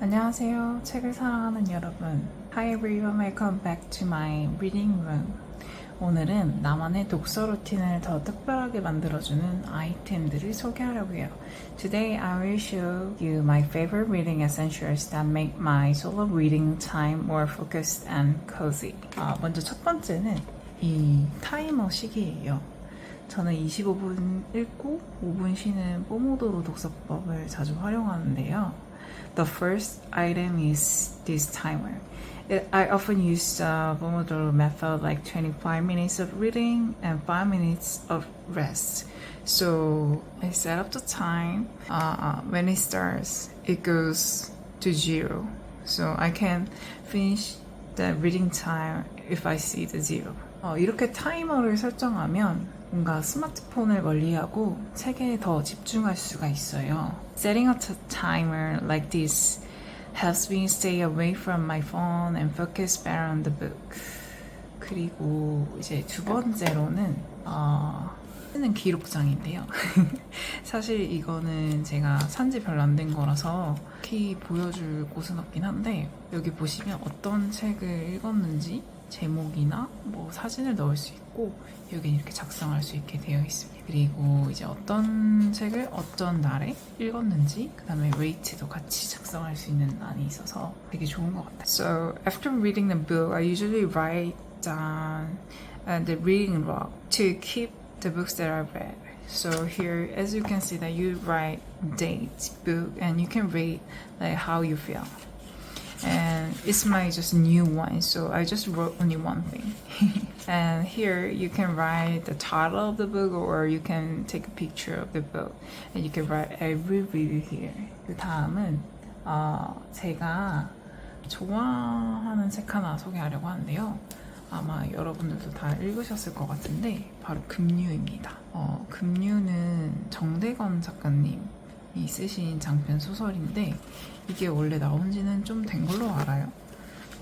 안녕하세요. 책을 사랑하는 여러분. Hi everyone, welcome back to my reading room. 오늘은 나만의 독서 루틴을 더 특별하게 만들어주는 아이템들을 소개하려고 해요. Today I will show you my favorite reading essentials that make my solo reading time more focused and cozy. 먼저 첫 번째는 이 타이머 시계예요. 저는 25분 읽고 5분 쉬는 포모도로 독서법을 자주 활용하는데요. The first item is this timer. I often use the Pomodoro method, like 25 minutes of reading and 5 minutes of rest. So I set up the time. When it starts, it goes to 0. So I can finish the reading time if I see the 0. 이렇게 타이머를 설정하면 뭔가 스마트폰을 멀리하고 책에 더 집중할 수가 있어요. Setting a timer like this helps me stay away from my phone and focus better on the book. 그리고 이제 두 번째로는 쓰는 기록장인데요. 사실 이거는 제가 산지 별로 안 된 거라서 특히 보여줄 곳은 없긴 한데 여기 보시면 어떤 책을 읽었는지 제목이나 뭐 사진을 넣을 수 있고 여기 이렇게 작성할 수 있게 되어 있습니다. 그리고 이제 어떤 책을 어떤 날에 읽었는지 그 다음에 레이트도 같이 작성할 수 있는 란이 있어서 되게 좋은 것 같아요. So after reading the book, I usually write down the reading log to keep the books that I read. So here, as you can see, that you write date, book, and you can rate like how you feel. And it's my just new one, so I just wrote only one thing. And here you can write the title of the book, or you can take a picture of the book, and you can write every review here. 그 다음은 제가 좋아하는 책 하나 소개하려고 하는데요. 아마 여러분들도 다 읽으셨을 것 같은데 바로 급류입니다. 급류는 정대건 작가님이 쓰신 장편 소설인데 이게 원래 나온 지는 좀 된 걸로 알아요.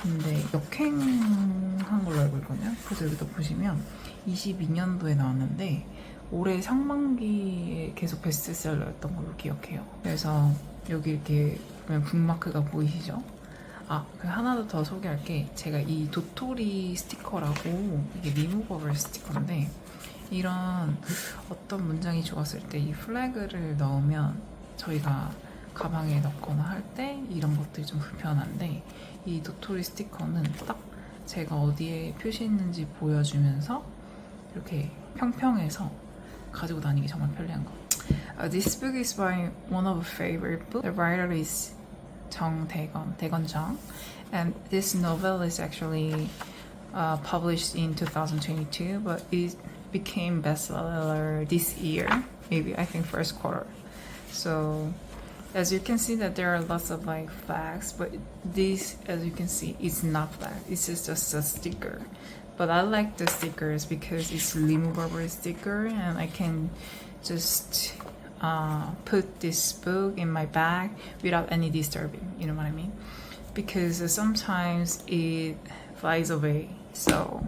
근데 역행한 걸로 알고 있거든요. 그래서 여기도 보시면 22년도에 나왔는데 올해 상반기에 계속 베스트셀러였던 걸로 기억해요. 그래서 여기 이렇게 보면 북마크가 보이시죠? 그 하나 더 소개할 게 제가 이 도토리 스티커라고 이게 리무버블 스티커인데 이런 어떤 문장이 좋았을 때 이 플래그를 넣으면 저희가 가방에 넣거나 할 때 이런 것들이 좀 불편한데 이 도토리 스티커는 딱 제가 어디에 표시했는지 보여주면서 이렇게 평평해서 가지고 다니기 정말 편리한 거. This book is by one of my favorite books. The writer is Daegon Jung, and this novel is actually published in 2022, but it became bestseller this year, maybe I think first quarter. So as you can see that there are lots of like flags, but this, as you can see, it's not flag. It's just a sticker. But I like the stickers because it's removable sticker, and I can just put this book in my bag without any disturbing, you know what I mean? Because sometimes it flies away. So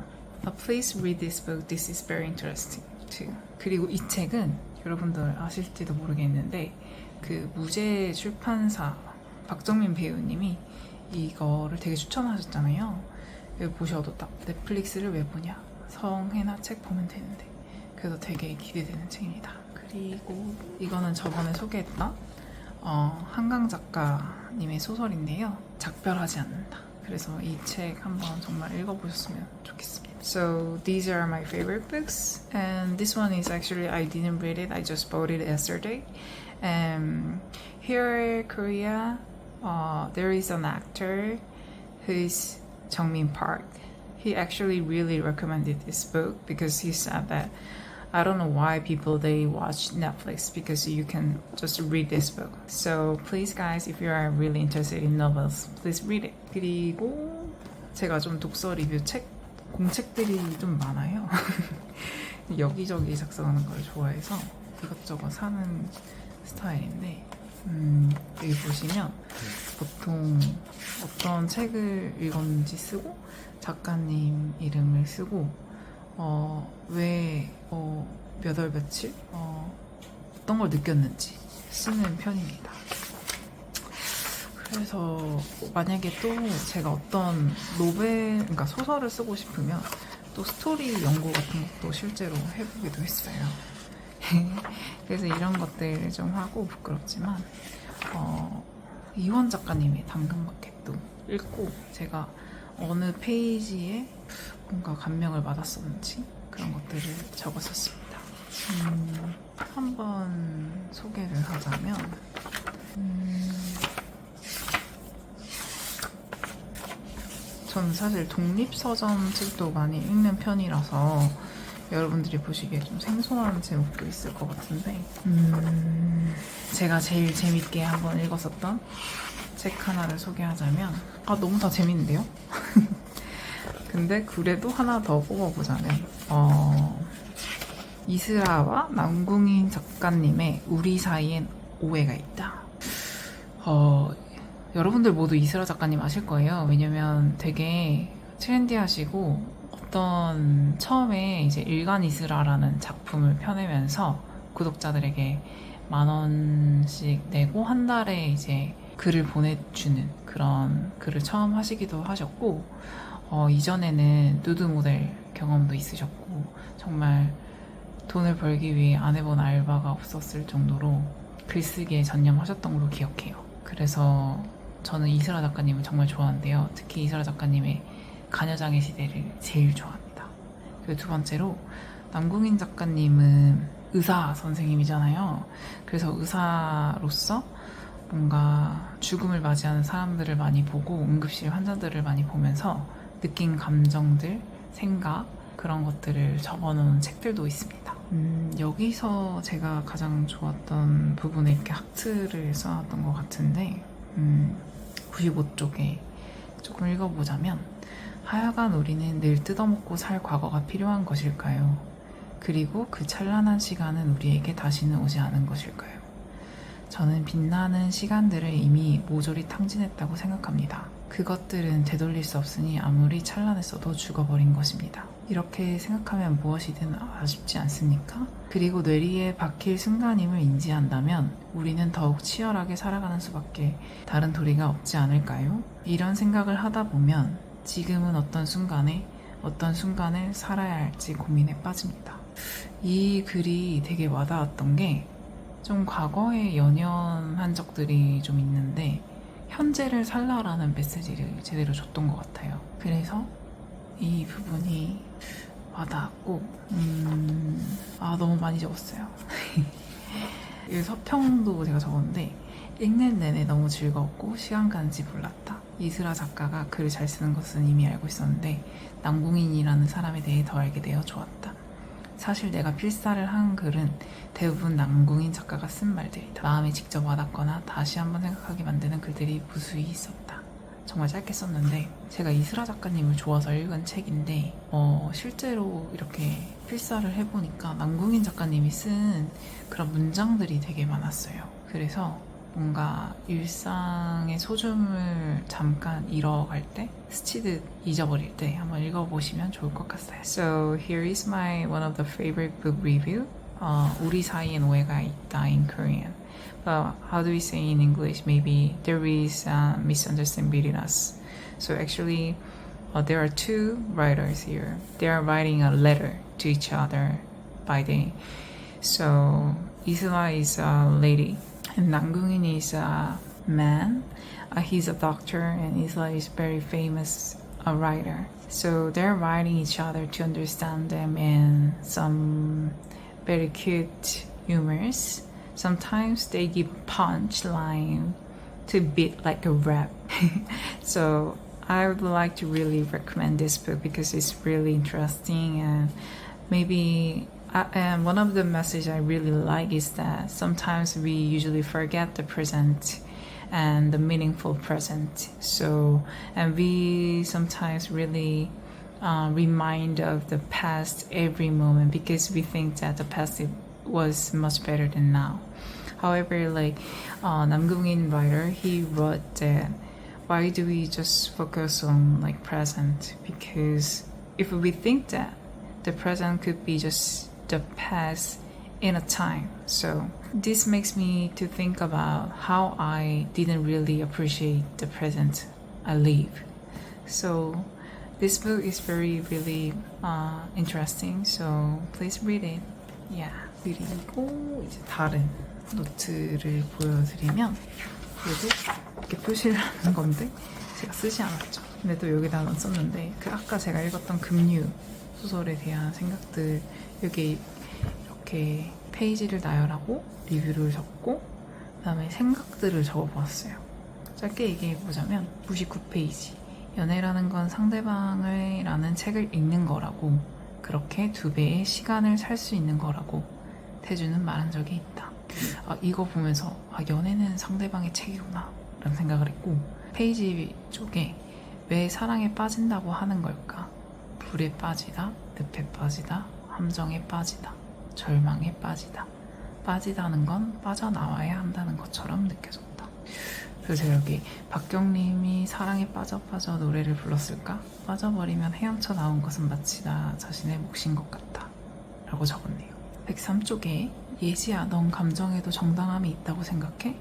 please read this book. This is very interesting too. 그리고 이 책은 여러분들 아실지도 모르겠는데 그 무제 출판사 박정민 배우님이 이거를 되게 추천하셨잖아요. 여기 보셔도 딱 넷플릭스를 왜 보냐? 성혜나 책 보면 되는데. 그래서 되게 기대되는 책입니다. 그리고 이거는 저번에 소개했던 한강 작가님의 소설인데요. 작별하지 않는다. 그래서 이 책 한번 정말 읽어보셨으면 좋겠습니다. So these are my favorite books, and this one is actually I didn't read it. I just bought it yesterday. Here in Korea, there is an actor who is Jungmin Park. He actually really recommended this book because he said that I don't know why people they watch Netflix because you can just read this book. So please guys, if you are really interested in novels, please read it. 그리고 제가 좀 독서 리뷰 공책들이 좀 많아요. 여기저기 작성하는 걸 좋아해서 이것저것 사는 스타일인데 여기 보시면 보통 어떤 책을 읽었는지 쓰고 작가님 이름을 쓰고 왜 몇 월 며칠 어떤 걸 느꼈는지 쓰는 편입니다. 그래서 만약에 또 제가 어떤 그러니까 소설을 쓰고 싶으면 또 스토리 연구 같은 것도 실제로 해보기도 했어요. 그래서 이런 것들 좀 하고 부끄럽지만 이원 작가님의 당근마켓도 읽고 제가 어느 페이지에 뭔가 감명을 받았었는지 그런 것들을 적었었습니다. 한번 소개를 하자면 저는 사실 독립서전 책도 많이 읽는 편이라서 여러분들이 보시기에 좀 생소한 제목도 있을 것 같은데 제가 제일 재밌게 한번 읽었었던 책 하나를 소개하자면 너무 다 재밌는데요? 근데 그래도 하나 더 뽑아보자면 이슬아와 남궁인 작가님의 우리 사이엔 오해가 있다. 여러분들 모두 이슬아 작가님 아실 거예요. 왜냐면 되게 트렌디하시고 어떤 처음에 이제 일간 이슬아라는 작품을 펴내면서 구독자들에게 10,000원씩 내고 한 달에 이제 글을 보내주는 그런 글을 처음 하시기도 하셨고 이전에는 누드 모델 경험도 있으셨고 정말 돈을 벌기 위해 안 해본 알바가 없었을 정도로 글쓰기에 전념하셨던 걸로 기억해요. 그래서 저는 이슬아 작가님을 정말 좋아하는데요. 특히 이슬아 작가님의 가녀장의 시대를 제일 좋아합니다. 그리고 두 번째로 남궁인 작가님은 의사 선생님이잖아요. 그래서 의사로서 뭔가 죽음을 맞이하는 사람들을 많이 보고 응급실 환자들을 많이 보면서 느낀 감정들, 생각 그런 것들을 적어놓은 책들도 있습니다. 여기서 제가 가장 좋았던 부분에 이렇게 하트를 써놨던 것 같은데 95쪽에 조금 읽어보자면 하여간 우리는 늘 뜯어먹고 살 과거가 필요한 것일까요? 그리고 그 찬란한 시간은 우리에게 다시는 오지 않은 것일까요? 저는 빛나는 시간들을 이미 모조리 탕진했다고 생각합니다. 그것들은 되돌릴 수 없으니 아무리 찬란했어도 죽어버린 것입니다. 이렇게 생각하면 무엇이든 아쉽지 않습니까? 그리고 뇌리에 박힐 순간임을 인지한다면 우리는 더욱 치열하게 살아가는 수밖에 다른 도리가 없지 않을까요? 이런 생각을 하다 보면 지금은 어떤 순간을 살아야 할지 고민에 빠집니다. 이 글이 되게 와닿았던 게 좀 과거에 연연한 적들이 좀 있는데 현재를 살라라는 메시지를 제대로 줬던 것 같아요. 그래서 이 부분이 와닿았고 너무 많이 적었어요. 이 서평도 제가 적었는데 읽는 내내 너무 즐거웠고 시간 가는지 몰랐다. 이슬아 작가가 글을 잘 쓰는 것은 이미 알고 있었는데 남궁인이라는 사람에 대해 더 알게 되어 좋았다. 사실 내가 필사를 한 글은 대부분 남궁인 작가가 쓴 말들이다. 마음에 직접 와닿거나 다시 한번 생각하게 만드는 글들이 무수히 있었다. 정말 짧게 썼는데 제가 이슬아 작가님을 좋아서 읽은 책인데 실제로 이렇게 필사를 해보니까 남궁인 작가님이 쓴 그런 문장들이 되게 많았어요. 그래서 뭔가 일상의 소중을 잠깐 잃어갈 때, 스치듯 잊어버릴 때 한번 읽어보시면 좋을 것 같아요. So here is my one of the favorite book review. 우리 사이엔 오해가 있다 in Korean. But how do we say in English? Maybe there is a misunderstanding between us. So actually, there are two writers here. They are writing a letter to each other by day. So Isla is a lady. And Namgungin is a man. He's a doctor, and Isla is very famous a writer. So they're writing each other to understand them and some very cute humors. Sometimes they give punchline to beat like a rap. So I would like to really recommend this book because it's really interesting and maybe and one of the messages I really like is that sometimes we usually forget the present and the meaningful present. So, and we sometimes really remind of the past every moment because we think that the past was much better than now. However, like Namgungin writer, he wrote that why do we just focus on like present? Because if we think that the present could be just the past in a time. So this makes me to think about how I didn't really appreciate the present I live. So this book is very really interesting. So please read it. Yeah. 그리고 이제 다른 노트를 보여드리면 얘도 이렇게 표시를 하는 건데 제가 쓰지 않았죠. 근데 또 여기다 썼는데 그 아까 제가 읽었던 금류 소설에 대한 생각들 여기 이렇게 페이지를 나열하고 리뷰를 적고 그다음에 생각들을 적어보았어요. 짧게 얘기해보자면 99페이지 연애라는 건 상대방을 라는 책을 읽는 거라고 그렇게 2배의 시간을 살 수 있는 거라고 태주는 말한 적이 있다. 이거 보면서 연애는 상대방의 책이구나 라는 생각을 했고 페이지 쪽에 왜 사랑에 빠진다고 하는 걸까? 불에 빠지다, 늪에 빠지다, 함정에 빠지다, 절망에 빠지다. 빠지다는 건 빠져나와야 한다는 것처럼 느껴졌다. 그래서 제가 여기 박경림이 사랑에 빠져 노래를 불렀을까? 빠져버리면 헤엄쳐 나온 것은 마치 나 자신의 몫인 것 같다 라고 적었네요. 103쪽에 예지야 넌 감정에도 정당함이 있다고 생각해?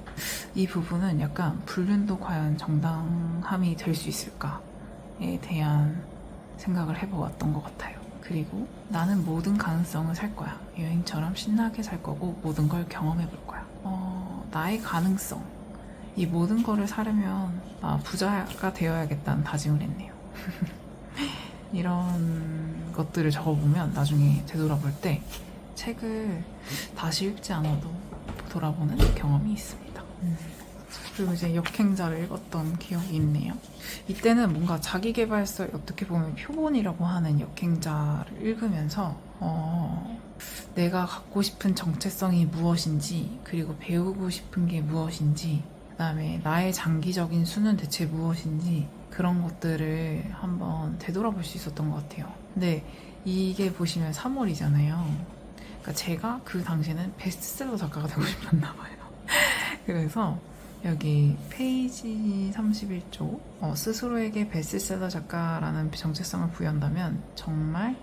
이 부분은 약간 불륜도 과연 정당함이 될 수 있을까에 대한 생각을 해보았던 것 같아요. 그리고 나는 모든 가능성을 살 거야. 여행처럼 신나게 살 거고 모든 걸 경험해 볼 거야. 나의 가능성 이 모든 거를 사려면 부자가 되어야겠다는 다짐을 했네요. 이런 것들을 적어보면 나중에 되돌아볼 때 책을 다시 읽지 않아도 돌아보는 경험이 있습니다. 그리고 이제 역행자를 읽었던 기억이 있네요. 이때는 뭔가 자기계발서의 어떻게 보면 표본이라고 하는 역행자를 읽으면서 내가 갖고 싶은 정체성이 무엇인지 그리고 배우고 싶은 게 무엇인지 그다음에 나의 장기적인 수는 대체 무엇인지 그런 것들을 한번 되돌아볼 수 있었던 것 같아요. 근데 이게 보시면 3월이잖아요. 그러니까 제가 그 당시에는 베스트셀러 작가가 되고 싶었나 봐요. 그래서 여기 페이지 31쪽 스스로에게 베스트셀러 작가라는 정체성을 부여한다면 정말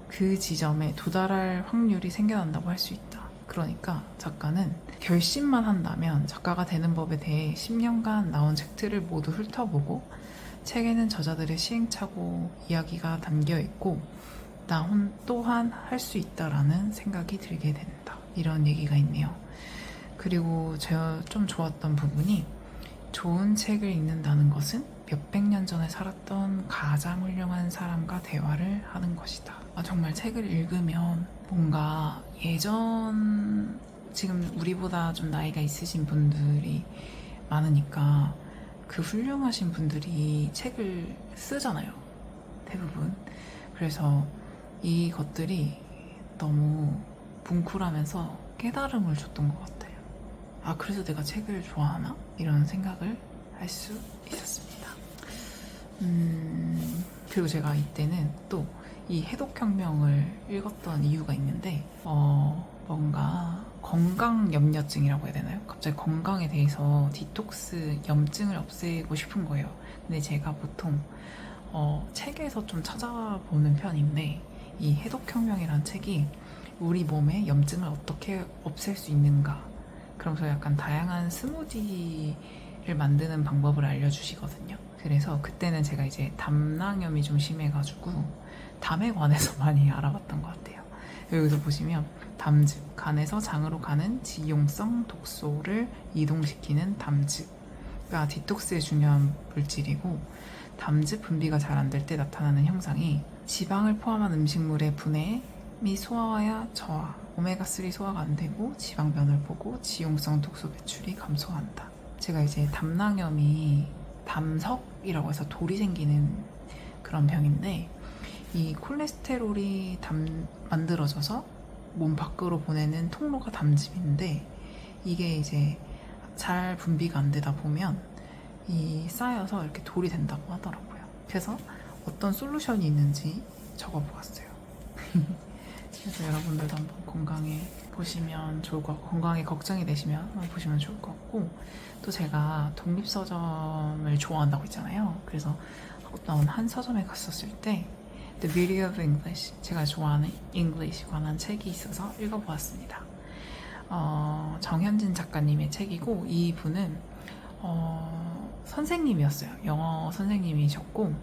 그 지점에 도달할 확률이 생겨난다고 할 수 있다. 그러니까 작가는 결심만 한다면 작가가 되는 법에 대해 10년간 나온 책들을 모두 훑어보고 책에는 저자들의 시행착오 이야기가 담겨있고 나 또한 할 수 있다라는 생각이 들게 된다. 이런 얘기가 있네요. 그리고 제가 좀 좋았던 부분이 좋은 책을 읽는다는 것은 몇백 년 전에 살았던 가장 훌륭한 사람과 대화를 하는 것이다. 정말 책을 읽으면 뭔가 예전 지금 우리보다 좀 나이가 있으신 분들이 많으니까 그 훌륭하신 분들이 책을 쓰잖아요. 대부분. 그래서 이것들이 너무 뭉클하면서 깨달음을 줬던 것 같아요. 그래서 내가 책을 좋아하나? 이런 생각을 할 수 있었습니다. 그리고 제가 이때는 또 이 해독혁명을 읽었던 이유가 있는데 뭔가 건강염려증이라고 해야 되나요? 갑자기 건강에 대해서 디톡스, 염증을 없애고 싶은 거예요. 근데 제가 보통 책에서 좀 찾아보는 편인데 이 해독혁명이라는 책이 우리 몸의 염증을 어떻게 없앨 수 있는가 그러면서 약간 다양한 스무디를 만드는 방법을 알려주시거든요. 그래서 그때는 제가 이제 담낭염이 좀 심해가지고 담에 관해서 많이 알아봤던 것 같아요. 여기서 보시면 담즙, 간에서 장으로 가는 지용성 독소를 이동시키는 담즙가 디톡스에 중요한 물질이고 담즙 분비가 잘 안 될 때 나타나는 형상이 지방을 포함한 음식물의 분해미 소화와 저하, 오메가3 소화가 안 되고 지방변을 보고 지용성 독소 배출이 감소한다. 제가 이제 담낭염이 담석이라고 해서 돌이 생기는 그런 병인데 이 콜레스테롤이 만들어져서 몸 밖으로 보내는 통로가 담즙인데 이게 이제 잘 분비가 안 되다 보면 이 쌓여서 이렇게 돌이 된다고 하더라고요. 그래서 어떤 솔루션이 있는지 적어보았어요. 그래서 여러분들도 한번 건강에 보시면 좋을 것 같고 건강에 걱정이 되시면 한번 보시면 좋을 것 같고 또 제가 독립서점을 좋아한다고 했잖아요. 그래서 어떤 한 서점에 갔었을 때 The Beauty of English, 제가 좋아하는 English 관한 책이 있어서 읽어보았습니다. 정현진 작가님의 책이고 이분은 선생님이었어요. 영어 선생님이셨고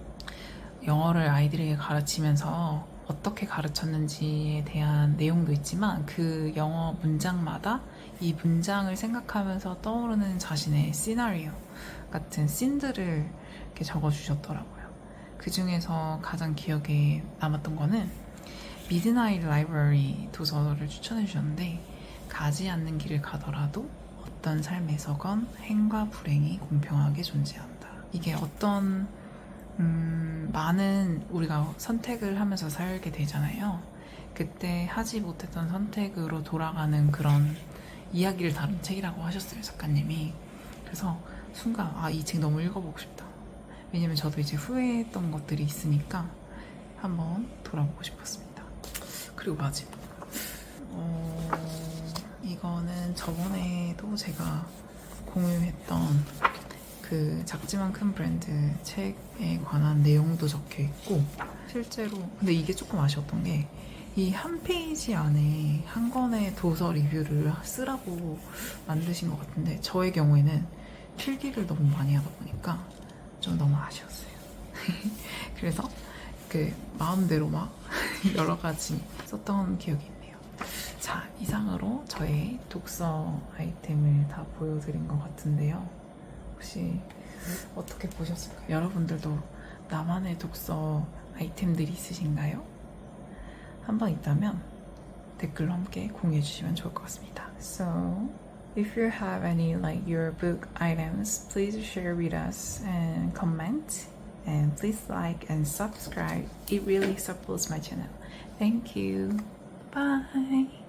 영어를 아이들에게 가르치면서 어떻게 가르쳤는지에 대한 내용도 있지만 그 영어 문장마다 이 문장을 생각하면서 떠오르는 자신의 시나리오 같은 씬들을 이렇게 적어주셨더라고요. 그 중에서 가장 기억에 남았던 거는 미드나잇 라이브러리 도서를 추천해 주셨는데 가지 않는 길을 가더라도 어떤 삶에서건 행과 불행이 공평하게 존재한다. 이게 어떤 많은 우리가 선택을 하면서 살게 되잖아요. 그때 하지 못했던 선택으로 돌아가는 그런 이야기를 다룬 책이라고 하셨어요, 작가님이. 그래서 순간 이 책 너무 읽어보고 싶다. 왜냐면 저도 이제 후회했던 것들이 있으니까 한번 돌아보고 싶었습니다. 그리고 마지막 이거는 저번에도 제가 공유했던 그 작지만 큰 브랜드 책에 관한 내용도 적혀 있고 실제로 근데 이게 조금 아쉬웠던 게 이 한 페이지 안에 한 권의 도서 리뷰를 쓰라고 만드신 것 같은데 저의 경우에는 필기를 너무 많이 하다 보니까 좀 너무 아쉬웠어요. 그래서 그 마음대로 막 여러 가지 썼던 기억이 있네요. 자, 이상으로 저의 독서 아이템을 다 보여드린 것 같은데요. 혹시 어떻게 보셨을까요? 여러분들도 나만의 독서 아이템들이 있으신가요? 한번 있다면 댓글로 함께 공유해 주시면 좋을 것 같습니다. So, if you have any like your book items, please share with us and comment. And please like and subscribe. It really supports my channel. Thank you. Bye.